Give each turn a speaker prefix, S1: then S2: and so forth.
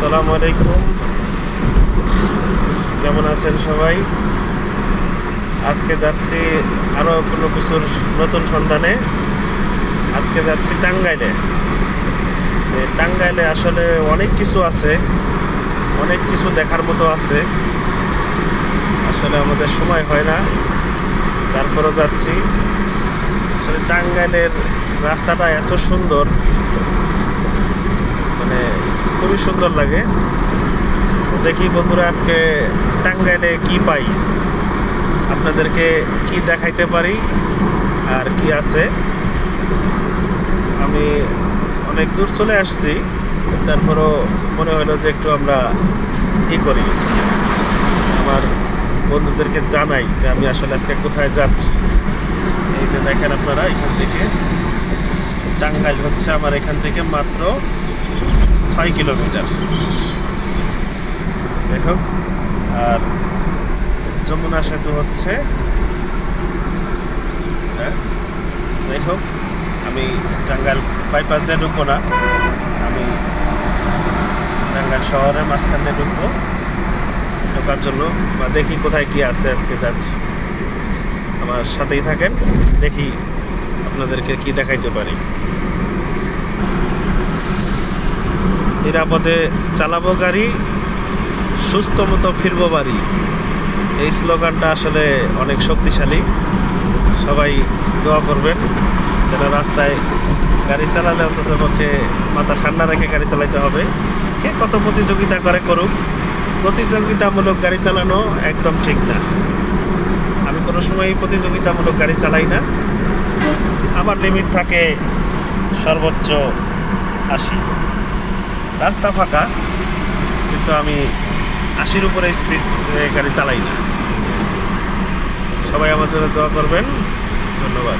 S1: আসসালামু আলাইকুম, কেমন আছেন সবাই? আজকে যাচ্ছি আরও কোনো কিছুর নতুন সন্ধানে। আজকে যাচ্ছি টাঙ্গাইলে। টাঙ্গাইলে আসলে অনেক কিছু আছে, অনেক কিছু দেখার মতো আছে। আসলে আমাদের সময় হয় না, তারপরও যাচ্ছি। আসলে টাঙ্গাইলের রাস্তাটা এত সুন্দর, মানে খুবই সুন্দর লাগে। তো দেখি বন্ধুরা, আজকে টাঙ্গাইলে কি পাই, আপনাদেরকে কি দেখাইতে পারি আর কি আছে। আমি অনেক দূর চলে আসছি, তারপরও মনে হলো যে একটু আমরা করি, আমার বন্ধুদেরকে জানাই যে আমি আসলে আজকে কোথায় যাচ্ছি। এই যে দেখেন আপনারা, এখান থেকে টাঙ্গাইল হচ্ছে আমার এখান থেকে মাত্র 6 কিলোমিটার। যাই হোক, আর যমুনা সেতু হচ্ছে, যাই হোক, আমি টাঙ্গাইল বাইপাস দিয়ে ঢুকবো না, আমি টাঙ্গাইল শহরের মাঝখান দিয়ে ঢুকবো ঢোকার জন্য। বা দেখি কোথায় কি আছে, আজকে যাচ্ছি, আমার সাথেই থাকেন, দেখি আপনাদেরকে কি দেখাইতে পারি। নিরাপদে চালাবো গাড়ি, সুস্থ মতো ফিরবো বাড়ি, এই স্লোগানটা আসলে অনেক শক্তিশালী। সবাই দোয়া করবেন যেন রাস্তায় গাড়ি চালালে অন্তত পক্ষে মাথা ঠান্ডা রেখে গাড়ি চালাইতে হবে। কে কত প্রতিযোগিতা করে করুক, প্রতিযোগিতামূলক গাড়ি চালানো একদম ঠিক না। আমি কোনো সময়ই প্রতিযোগিতামূলক গাড়ি চালাই না। আমার লিমিট থাকে সর্বোচ্চ 80। রাস্তা ফাঁকা, কিন্তু আমি 80-র উপরে স্পিড গাড়ি চালাই না। সবাই আমার জন্য দোয়া করবেন, ধন্যবাদ।